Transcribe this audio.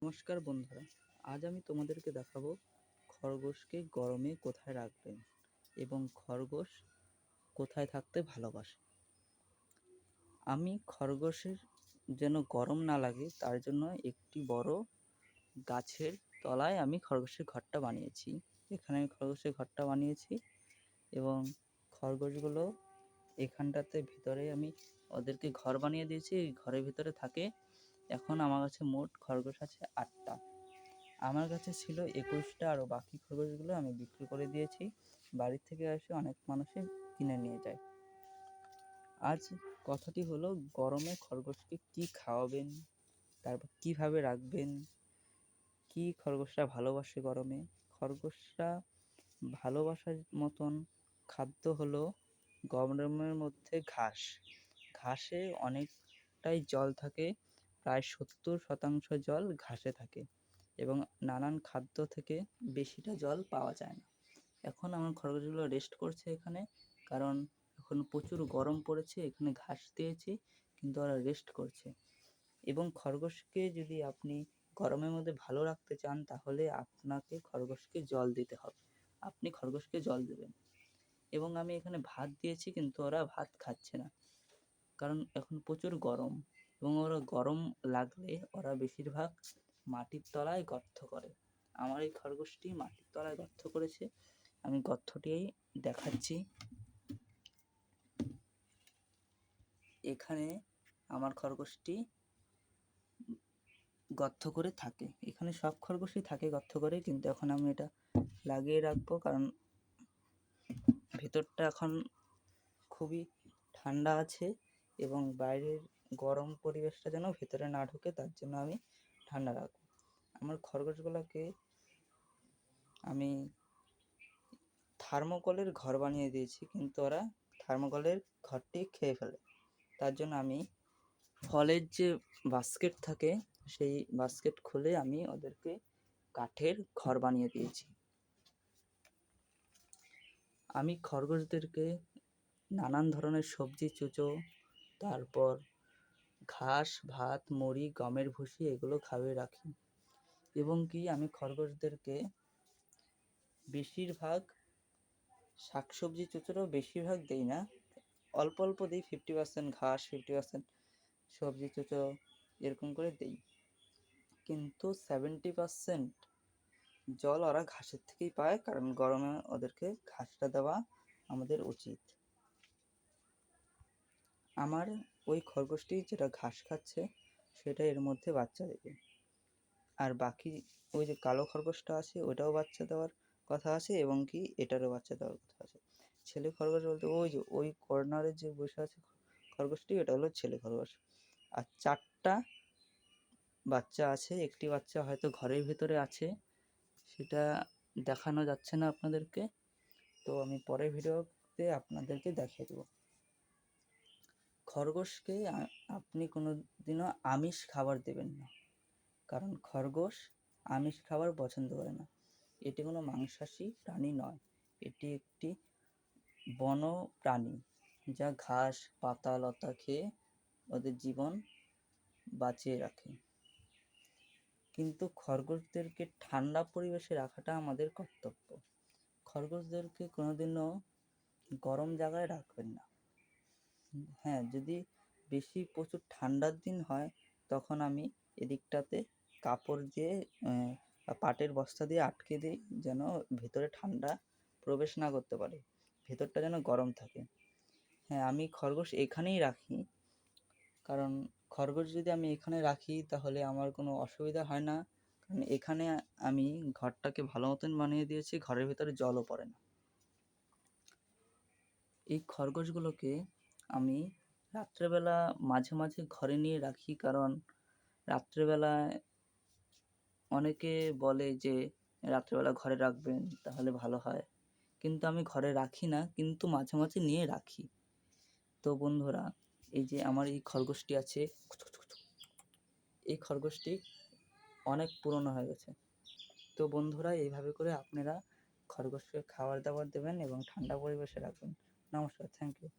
নমস্কার বন্ধুরা, আজ আমি তোমাদেরকে দেখাবো খরগোশকে গরমে কোথায় রাখবেন এবং খরগোশ কোথায় থাকতে ভালোবাসে। আমি খরগোশের যেন গরম না লাগে তার জন্য একটি বড় গাছের তলায় আমি খরগোশের ঘরটা বানিয়েছি। এখানে আমি খরগোশের ঘরটা বানিয়েছি এবং খরগোশগুলো এখানটাতে ভিতরে আমি ওদেরকে ঘর বানিয়ে দিয়েছি। এই ঘরের ভিতরে থাকে। এখন আমার কাছে মোট খরগোশ আছে 8টা। আমার কাছে ছিল 21টা, আরও বাকি খরগোশগুলো আমি বিক্রি করে দিয়েছি। বাড়ির থেকে এসে অনেক মানুষই কিনে নিয়ে যায়। আজ কথাটি হলো গরমে খরগোশকে কি খাওয়াবেন, তারপর কিভাবে রাখবেন, কি খরগোশরা ভালোবাসে গরমে। খরগোশরা ভালোবাসার মতন খাদ্য হলো গরমের মধ্যে ঘাস। ঘাসে অনেকটাই জল থাকে, প্রায় 70% জল ঘাসে থাকে এবং নানান খাদ্য থেকে বেশিটা জল পাওয়া যায় না। এখন আমার খরগোশগুলো রেস্ট করছে এখানে, কারণ এখন প্রচুর গরম পড়েছে। এখানে ঘাস দিয়েছি কিন্তু ওরা রেস্ট করছে। এবং খরগোশকে যদি আপনি গরমের মধ্যে ভালো রাখতে চান তাহলে আপনাকে খরগোশকে জল দিতে হবে। আপনি খরগোশকে জল দেবেন। এবং আমি এখানে ভাত দিয়েছি কিন্তু ওরা ভাত খাচ্ছে না, কারণ এখন প্রচুর গরম এবং ওরা গরম লাগলে ওরা বেশিরভাগ মাটির তলায় গর্ত করে। আমার এই খরগোশটি মাটির তলায় গর্ত করেছে। আমি গর্তটি দেখাচ্ছি। এখানে আমার খরগোশটি গর্ত করে থাকে। এখানে সব খরগোশই থাকে গর্ত করে, কিন্তু এখন আমি এটা লাগিয়ে রাখবো কারণ ভেতরটা এখন খুবই ঠান্ডা আছে এবং বাইরের গরম পরিবেশটা যেন ভেতরে না ঢোকে, তার জন্য আমি ঠান্ডা রাখবো। আমার খরগোশগুলোকে আমি থার্মোকলের ঘর বানিয়ে দিয়েছি, কিন্তু ওরা থার্মোকলের ঘরটি খেয়ে ফেলে। তার জন্য আমি ফলের যে বাস্কেট থাকে সেই বাস্কেট খুলে আমি ওদেরকে কাঠের ঘর বানিয়ে দিয়েছি। আমি খরগোশদেরকে নানান ধরনের সবজি চুচো, তারপর ঘাস, ভাত, মুড়ি, গমের ভুসি এগুলো খাইয়ে রাখি। এবং কি আমি খরগোশদেরকে বেশিরভাগ শাকসবজি চুচোরও বেশিরভাগ দেই না, অল্প অল্প দিই। 50% ঘাস, 50% সবজি চুচো এরকম করে দিই, কিন্তু 70% জল ওরা ঘাসের থেকেই পায়, কারণ গরমে ওদেরকে ঘাসটা দেওয়া আমাদের উচিত। আমার ওই খরগোশটি যেটা ঘাস খাচ্ছে সেটা এর মধ্যে বাচ্চা দেবে, আর বাকি ওই যে কালো খরগোশটা আছে ওটাও বাচ্চা দেওয়ার কথা আছে এবং কি এটারও বাচ্চা দেওয়ার কথা আছে। ছেলে খরগোশ বলতে ওই যে ওই কর্নারে যে বসে আছে খরগোশটি, এটা হলো ছেলে খরগোশ। আর 4টা বাচ্চা আছে। একটি বাচ্চা হয়তো ঘরের ভিতরে আছে, সেটা দেখানো যাচ্ছে না আপনাদেরকে, তো আমি পরের ভিডিওতে আপনাদেরকে দেখিয়ে দেবো। খরগোশকে আপনি কোনো দিনও আমিষ খাবার দেবেন না, কারণ খরগোশ আমিষ খাবার পছন্দ করে না। এটি কোনো মাংসাশী প্রাণী নয়, এটি একটি বন্য প্রাণী যা ঘাস, পাতা, লতা খেয়ে ওদের জীবন বাঁচিয়ে রাখে। কিন্তু খরগোশদেরকে ঠান্ডা পরিবেশে রাখাটা আমাদের কর্তব্য। খরগোশদেরকে কোনোদিনও গরম জায়গায় রাখবেন না। হ্যাঁ, যদি বেশি প্রচুর ঠান্ডার দিন হয় তখন আমি এদিকটাতে কাপড় দিয়ে পাটের বস্তা দিয়ে আটকে দিই, যেন ভেতরে ঠান্ডা প্রবেশ না করতে পারে, ভেতরটা যেন গরম থাকে। হ্যাঁ, আমি খরগোশ এখানেই রাখি, কারণ খরগোশ যদি আমি এখানে রাখি তাহলে আমার কোনো অসুবিধা হয় না, কারণ এখানে আমি ঘরটাকে ভালো মতন বানিয়ে দিয়েছি, ঘরের ভিতরে জলও পড়ে না। এই খরগোশগুলোকে আমি রাত্রেবেলা মাঝে মাঝে ঘরে নিয়ে রাখি, কারণ রাত্রেবেলায় অনেকে বলে যে রাত্রেবেলা ঘরে রাখবেন তাহলে ভালো হয়, কিন্তু আমি ঘরে রাখি না, কিন্তু মাঝে মাঝে নিয়ে রাখি। তো বন্ধুরা, এই যে আমার এই খরগোশটি আছে, এই খরগোশটি অনেক পুরনো হয়ে গেছে। তো বন্ধুরা, এইভাবে করে আপনারা খরগোশকে খাবার দাবার দেবেন এবং ঠান্ডা পরিবেশে রাখবেন। নমস্কার, থ্যাংক ইউ।